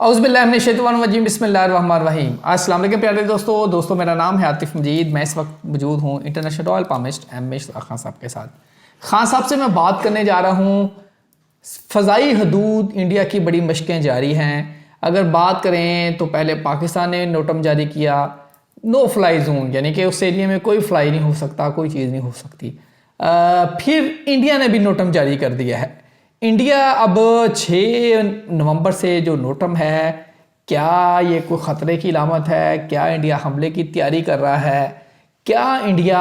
औज़ुबिल्लाहिमिनश्शैतानिर्रजीम बिस्मिल्लाहिर्रहमानिर्रहीम। अस्सलाम वालेकुम प्यारे दोस्तों, मेरा नाम है आतिफ मजीद। मैं इस वक्त मौजूद हूँ international royal palmist M Khan साहब के साथ। खान साहब से मैं बात करने जा रहा हूँ, फ़ज़ाई हदूद इंडिया की बड़ी मशक़ें जारी हैं। अगर बात करें तो पहले पाकिस्तान ने नोटम जारी किया, नो फ्लाई जोन, यानी कि उस एरिया में कोई फ्लाई नहीं हो सकता, कोई चीज़ नहीं हो सकती। फिर इंडिया ने भी नोटम जारी कर दिया है। इंडिया अब 6 नवंबर से जो नोटम है, क्या ये कोई ख़तरे की अलामत है? क्या इंडिया हमले की तैयारी कर रहा है? क्या इंडिया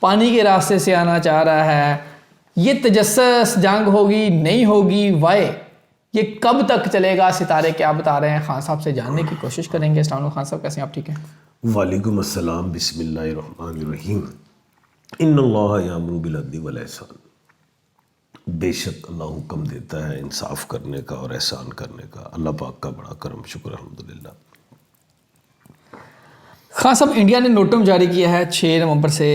पानी के रास्ते से आना चाह रहा है? ये तजस्सुस जंग होगी, नहीं होगी, वाई? ये कब तक चलेगा? सितारे क्या बता रहे हैं? खान साहब से जानने की कोशिश करेंगे। अस्सलाम वालेकुम खान साहब, कैसे हैं आप? ठीक हैं? वालेकुम अस्सलाम, बिस्मिल्लाहिर्रहमानिर्रहीम। इन्नल्लाह यामुरु बिल अद्ली वल ihsan। बेशक अल्लाह हुक्म देता है इंसाफ करने का और एहसान करने का। अल्लाह पाक का बड़ा करम, शुक्र अल्हम्दुलिल्लाह। खान साहब, इंडिया ने नोटम जारी किया है 6 नवंबर से,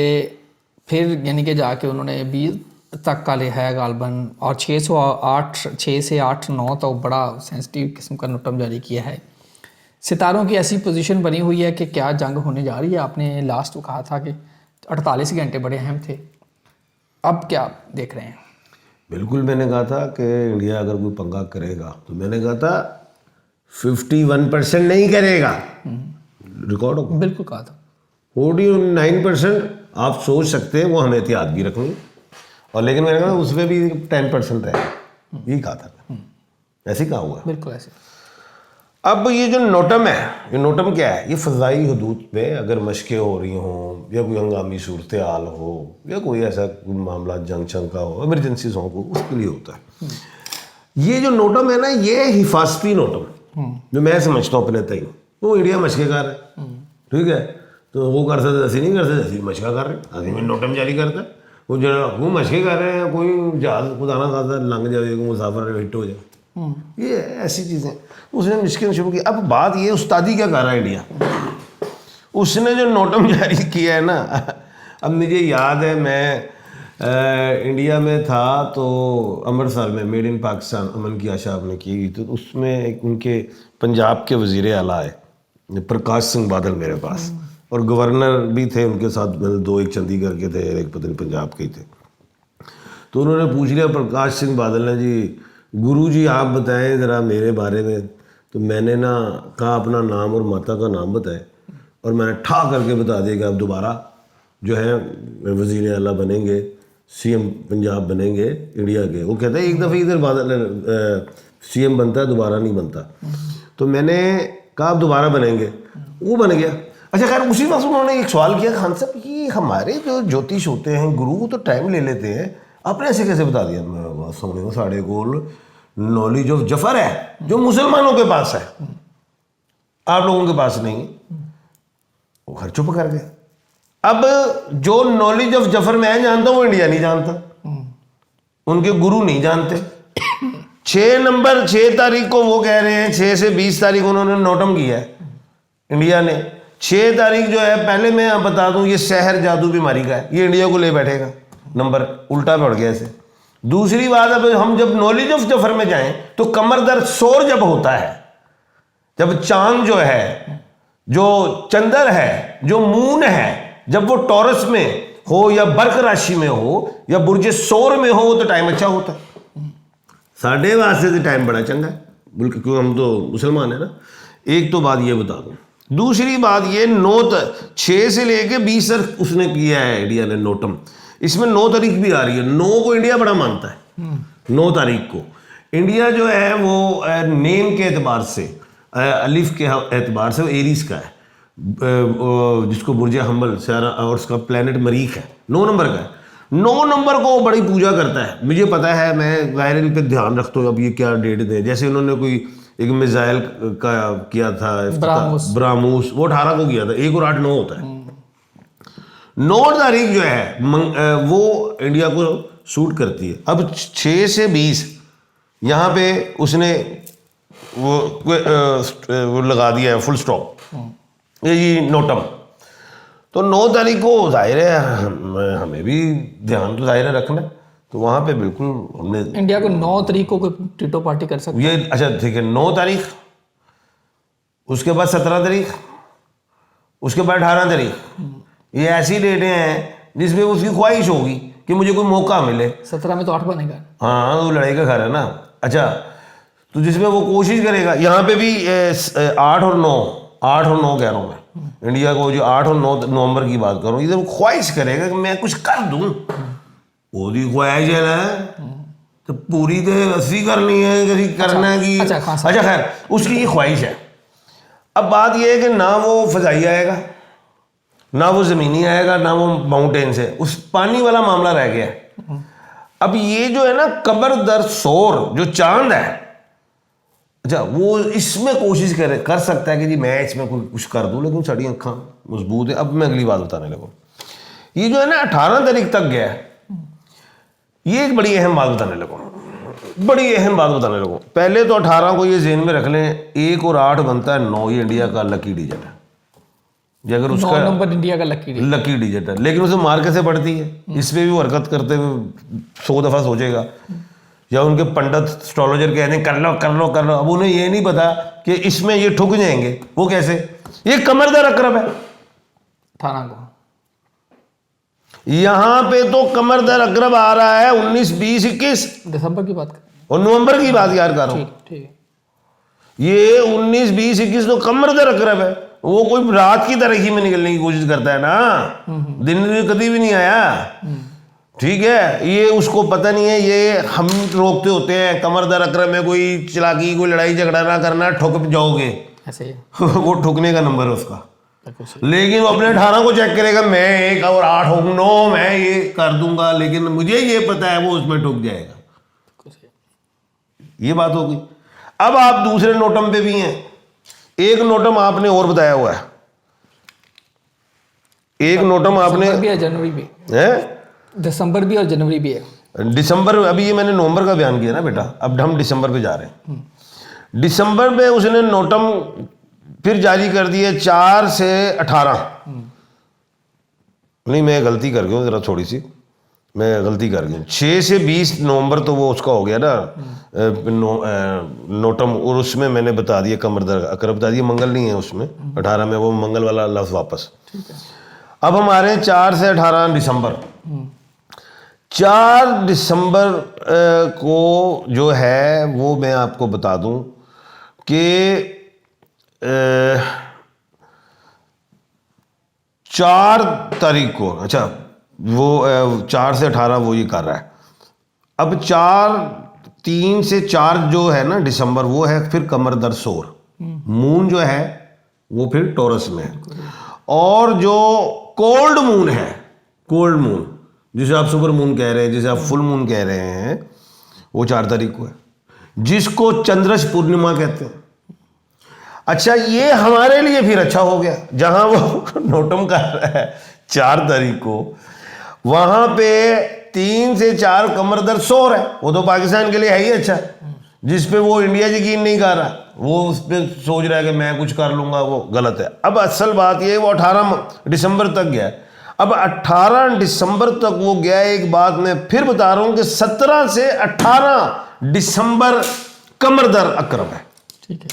फिर यानी कि जाके उन्होंने 20 तक का लिया है गालबन, और 6 से 8 9 तो बड़ा सेंसिटिव किस्म का नोटम जारी किया है। सितारों की ऐसी पोजीशन बनी हुई है कि क्या जंग होने जा रही है। आपने लास्ट को कहा था कि 48 घंटे बड़े अहम थे, अब क्या देख रहे हैं? बिल्कुल, मैंने कहा था कि इंडिया अगर कोई पंगा करेगा तो मैंने कहा था 51% नहीं करेगा। रिकॉर्ड हो, बिल्कुल कहा था। 49% आप सोच सकते हैं वो हमें एहतियात भी रखनी, और लेकिन मैंने कहा उसमें भी 10% रहेगा, यही कहा था। ऐसे ही कहा हुआ है। बिल्कुल ऐसे। अब ये जो नोटम है, ये नोटम क्या है? ये फ़ज़ाई हदूद पे अगर मशक़ें हो रही हों या कोई हंगामी सूरत हाल हो या कोई ऐसा कोई मामला जंग शंग का हो, इमरजेंसीज हो, उसके लिए होता है। ये जो नोटम है ना, ये हिफाजती नोटम जो मैं समझता हूँ अपने तय, वो इंडिया मशक़ें कर रहा है, ठीक है? तो वो कर सकते, ऐसे नहीं कर सकते, ऐसी मशक़ा कर रहे हैं, आदमी में नोटम जारी करता है। वो जो मशक़ें कर रहे हैं, कोई जहाज़ खुदा ना खाता लंघ जाए, मुसाफिर हिट हो जाए, ये ऐसी चीज़ें उसने मुश्किल शुरू की। अब बात ये, उस्तादी क्या कर रहा है इंडिया? उसने जो नोटम जारी किया है ना, अब मुझे याद है मैं इंडिया में था तो अमृतसर में मेड इन पाकिस्तान अमन की आशा आपने की हुई, तो उसमें एक उनके पंजाब के वज़ीर आला आए, प्रकाश सिंह बादल मेरे पास, और गवर्नर भी थे उनके साथ, मतलब 2 एक चंडीगढ़ के थे, एक पता नहीं पंजाब के ही थे। तो उन्होंने पूछ लिया प्रकाश सिंह बादल ने, जी गुरुजी आप बताएं ज़रा मेरे बारे में। तो मैंने ना कहा अपना नाम और माता का नाम बताए, और मैंने ठा करके बता दिया कि आप दोबारा जो है वज़ीर आला बनेंगे, सीएम पंजाब बनेंगे इंडिया के। वो कहते हैं एक दफ़े इधर बादल सीएम बनता है, दोबारा नहीं बनता। तो मैंने कहा आप दोबारा बनेंगे, वो बन गया। अच्छा खैर, उसी वक्त उन्होंने एक सवाल किया, खान साहब ये हमारे जो ज्योतिष होते हैं गुरु, वो तो टाइम ले लेते हैं, आपने ऐसे कैसे बता दिया? मैं सोने को साढ़े गोल नॉलेज ऑफ जफर है जो मुसलमानों के पास है, आप लोगों के पास नहीं। वो घर चुप कर गए। अब जो नॉलेज ऑफ जफर मैं जानता हूं वो इंडिया नहीं जानता, उनके गुरु नहीं जानते। 6 तारीख को वो कह रहे हैं, 6 से 20 तारीख उन्होंने नोटम किया है इंडिया ने। 6 तारीख जो है, पहले मैं आप बता दूं, ये शहर जादू बीमारी का है, ये इंडिया को ले बैठेगा, नंबर उल्टा पड़ गया इसे। दूसरी बात, अब हम जब नॉलेज ऑफ जफर में जाएं तो कमर दर्द शोर जब होता है, जब चांद जो है, जो चंद्र है, जो मून है, जब वो टॉरस में हो या बर्क राशि में हो या बुर्ज सोर में हो, तो टाइम अच्छा होता है। साढ़े वास्ते तो टाइम बड़ा चंगा है, बल्कि क्योंकि हम तो मुसलमान है ना। एक तो बात ये बता दूं। दूसरी बात ये, 6 से लेके 20 तक उसने किया है इंडिया ने नोटम। इसमें 9 तारीख भी आ रही है। 9 को इंडिया बड़ा मानता है। 9 तारीख को इंडिया जो है वो नेम के एतबार से, अलिफ के एतबार से वो एरीज का है, जिसको बुर्ज हम्बल सारा, और उसका प्लेनेट मरीख है, 9 नंबर का है। 9 नंबर को बड़ी पूजा करता है, मुझे पता है, मैं ज़ाहिर इन पर ध्यान रखता हूँ। अब ये क्या डेट दे, जैसे उन्होंने कोई एक मिसाइल का किया था ब्राह्मोस, वो 18 को किया था, 1 और 8 9 होता है। 9 तारीख जो है वो इंडिया को सूट करती है। अब 6 से 20 यहाँ पे उसने वो लगा दिया है फुल स्टॉप, ये नोटम। तो 9 तारीख को जाहिर है हमें भी ध्यान तो जाहिर है रखना, तो वहाँ पे बिल्कुल हमने इंडिया को 9 तारीख को कोई टीटो पार्टी कर सकते ये, अच्छा ठीक है, 9 तारीख उसके बाद 17 तारीख, उसके बाद 18 तारीख। ये ऐसी डेटें हैं जिसमें उसकी ख्वाहिश होगी कि मुझे कोई मौका मिले। 17 में तो 8 बनेगा। हाँ, वो लड़ाई का घर है ना। अच्छा, तो जिसमें वो कोशिश करेगा, यहाँ पे भी 8 और 9 कह रहा हूँ मैं, इंडिया को जो 8 और 9 नवंबर की बात करूँ, इधर वो ख्वाहिश करेगा कि मैं कुछ कर दूँ। वो भी ख्वाहिश है ना, तो पूरी तो 80 करनी है, कभी करना की। अच्छा खैर, उसकी ये ख्वाहिश है। अब बात ये है कि ना वो फजाई आएगा, ना वो ज़मीनी आएगा, ना वो माउंटेन से, उस पानी वाला मामला रह गया। अब ये जो है ना कमर दर सोर जो चांद है, अच्छा, वो इसमें कोशिश कर सकता है कि जी मैं इसमें कुछ कर दूं, लेकिन साड़ी आँखां मजबूत है। अब मैं अगली बात बताने लगूँ। ये जो है ना 18 तारीख तक गया है, ये एक बड़ी अहम बात बताने लगूँ, बड़ी अहम बात बताने लगूँ। पहले तो 18 को ये जेहन में रख लें, 1 और 8 बनता है 9, ये इंडिया का लकी डिजिट है। ये अगर उसका 9 नंबर इंडिया का लकी डिजिट है, लेकिन उसे मार कैसे पड़ती है, इस पे भी वो हरकत करते हुए 100 दफ़ा सोचेगा, या उनके पंडित एस्ट्रोलॉजर कहते हैं कर लो कर लो कर लो। अब उन्हें ये नहीं पता कि इसमें ये ठुक जाएंगे। वो कैसे? ये कमर दर अकरब है 18 को, यहां पे तो कमर दर अकरब आ रहा है 19, 20, 21 दिसंबर की बात कर, और नवंबर की बात यार कर रहा हूं। ठीक है। ये 19, 20, 21 तो कमर दर अकरब है। वो कोई रात की तरह ही में निकलने की कोशिश करता है ना, दिन में कभी भी नहीं आया। ठीक है, ये उसको पता नहीं है, ये हम रोकते होते हैं कमर दर अकरब में कोई चालाकी, कोई लड़ाई झगड़ा ना करना, ठुक जाओगे ऐसे ही। वो ठुकने का नंबर है उसका। लेकिन वो अपने 18 को चेक करेगा, मैं 1 और 8 हो 9 मैं ये कर दूंगा, लेकिन मुझे ये पता है वो उसमें ठुक जाएगा। ये बात हो गई। अब आप दूसरे नोटम पे भी हैं। एक नोटम आपने और बताया हुआ है, एक नोटम आपने भी है, जनवरी भी है, दिसंबर भी और जनवरी भी है। दिसंबर, अभी ये मैंने नवंबर का बयान किया ना बेटा, अब हम दिसंबर पे जा रहे हैं। दिसंबर में उसने नोटम फिर जारी कर दिए 4 से 18। नहीं, मैं गलती कर गया जरा, थोड़ी सी मैं गलती कर गया। 6 से 20 नवंबर तो वो उसका हो गया ना नोटम, और उसमें मैंने बता दिया कमर दर अकरब बता दिया, मंगल नहीं है उसमें 18 में, वो मंगल वाला लफ्ज वापस। अब हम आ रहे हैं 4 से 18 दिसंबर। 4 दिसंबर को जो है वो मैं आपको बता दूं कि 4 तारीख को, अच्छा वो 4 से 18 वो ये कर रहा है। अब 3 से 4 जो है ना दिसंबर, वो है फिर कमर दर सोर, मून जो है वो फिर टॉरस में है। और जो कोल्ड मून है, कोल्ड मून जिसे आप सुपर मून कह रहे हैं, जिसे आप फुल मून कह रहे हैं, वो 4 तारीख को है, जिसको चंद्रश पूर्णिमा कहते हैं। अच्छा, ये हमारे लिए फिर अच्छा हो गया, जहां वो नोटम कर रहा है 4 तारीख को, वहां पे 3 से 4 कमर दर सोर है। वो तो पाकिस्तान के लिए है ही अच्छा, जिस पे वो इंडिया यकीन नहीं कर रहा, वो उस पर सोच रहा है कि मैं कुछ कर लूंगा, वो गलत है। अब असल बात ये, वो 18 दिसंबर तक गया। अब 18 दिसंबर तक वो गया। एक बात मैं फिर बता रहा हूं कि 17 से 18 दिसंबर कमर दर अकरब है। ठीक है,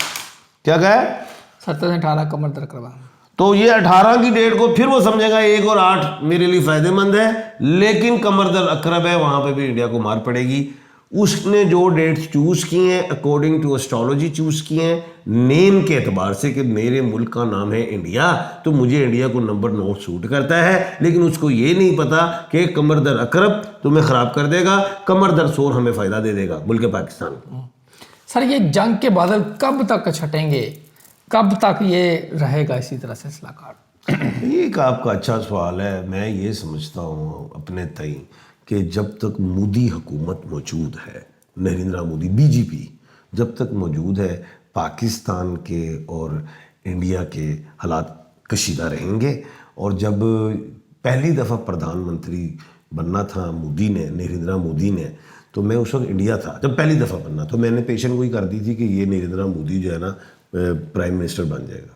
क्या कहा है? 17 से 18 कमर दर अकरब। तो ये 18 की डेट को फिर वो समझेगा 1 और 8 मेरे लिए फायदेमंद है, लेकिन कमर दर अकरब है, वहां पे भी इंडिया को मार पड़ेगी। उसने जो डेट्स चूज की हैं अकॉर्डिंग टू एस्ट्रोलॉजी चूज की हैं, नेम के एतबार से कि मेरे मुल्क का नाम है इंडिया, तो मुझे इंडिया को नंबर 9 सूट करता है। लेकिन उसको ये नहीं पता कि कमर दर अकरब तुम्हें खराब कर देगा, कमर दर सोर हमें फायदा दे देगा मुल्क पाकिस्तान को। सर, ये जंग के बादल कब तक छटेंगे, कब तक ये रहेगा इसी तरह सिलसिला काट? एक आपका अच्छा सवाल है। मैं ये समझता हूँ अपने तई कि जब तक मोदी हुकूमत मौजूद है, नरेंद्र मोदी बीजेपी जब तक मौजूद है, पाकिस्तान के और इंडिया के हालात कशीदा रहेंगे। और जब पहली दफ़ा प्रधानमंत्री बनना था मोदी ने, नरेंद्र मोदी ने, तो मैं उस वक्त इंडिया था जब पहली दफ़ा बनना, तो मैंने पेशन गोई कर दी थी कि ये नरेंद्र मोदी जो है ना प्राइम मिनिस्टर बन जाएगा।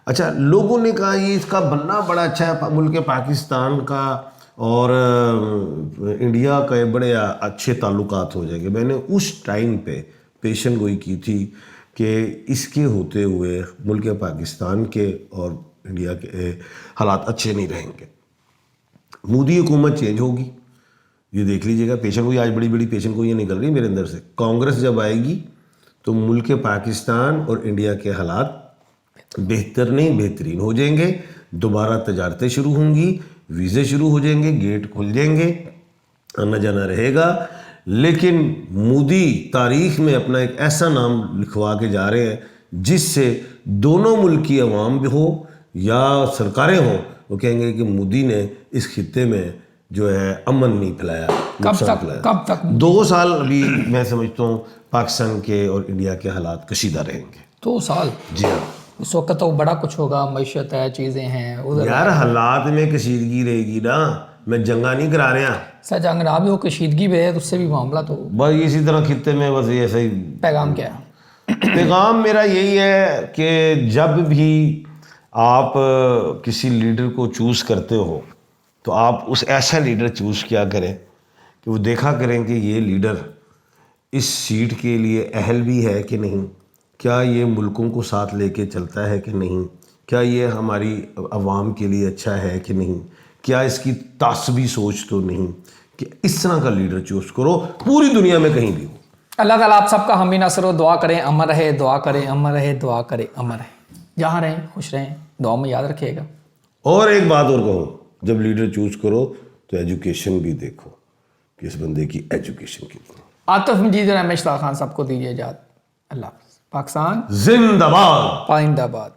अच्छा, लोगों ने कहा ये इसका बनना बड़ा अच्छा है मुल्क पाकिस्तान का, और इंडिया के बड़े अच्छे ताल्लुकात हो जाएंगे। मैंने उस टाइम पे पेशन गोई की थी कि इसके होते हुए मुल्क पाकिस्तान के और इंडिया के हालात अच्छे नहीं रहेंगे। मोदी हुकूमत चेंज होगी, ये देख लीजिएगा। पेशेंट को आज बड़ी बड़ी पेशेंट को ये निकल रही है मेरे अंदर से, कांग्रेस जब आएगी तो मुल्क पाकिस्तान और इंडिया के हालात बेहतर नहीं बेहतरीन हो जाएंगे। दोबारा तजारतें शुरू होंगी, वीज़े शुरू हो जाएंगे, गेट खुल जाएंगे, आना जाना रहेगा। लेकिन मोदी तारीख में अपना एक ऐसा नाम लिखवा के जा रहे हैं जिससे दोनों मुल्क की अवाम भी हो या सरकारें हों, वो कहेंगे कि मोदी ने इस खित्ते में जो है अमन नहीं फैलाया, नुकसान फैलाया। कब तक 2 साल अभी मैं समझता हूँ पाकिस्तान के और इंडिया के हालात कशीदा रहेंगे। 2 साल? जी हाँ। इस वक्त तो बड़ा कुछ होगा, मैशत है, चीज़ें हैं उधर। यार हालात में कशीदगी रहेगी ना, मैं जंगा नहीं करा रहा। सर जंग ना भी हो, कशीदगी भी है, तो उससे भी मामला तो बस इसी तरह खित्ते में बस ऐसा ही। पैगाम क्या है? पैगाम मेरा यही है कि जब भी आप किसी लीडर को चूज़ करते हो तो आप उस ऐसा लीडर चूज़ किया करें कि वो देखा करें कि ये लीडर इस सीट के लिए अहल भी है कि नहीं, क्या ये मुल्कों को साथ लेके चलता है कि नहीं, क्या ये हमारी अवाम के लिए अच्छा है कि नहीं, क्या इसकी तासबी सोच तो नहीं। कि इस तरह का लीडर चूज़ करो, पूरी दुनिया में कहीं भी हो। अल्लाह ताला आप सबका हामी नसर हो। दुआ करें अमर रहे, दुआ करें अमर रहे, दुआ करें अमर रहे। जहाँ रहें खुश रहें, दुआ में याद रखिएगा। और एक बात और कहूँ, जब लीडर चूज़ करो तो एजुकेशन भी देखो कि इस बंदे की एजुकेशन कितनी। आतिफ मजीद और रमेश खान सबको दीजिए इजाज़त। अल्लाह हाफ़िज़। पाकिस्तान जिंदाबाद। पाइंदाबाद।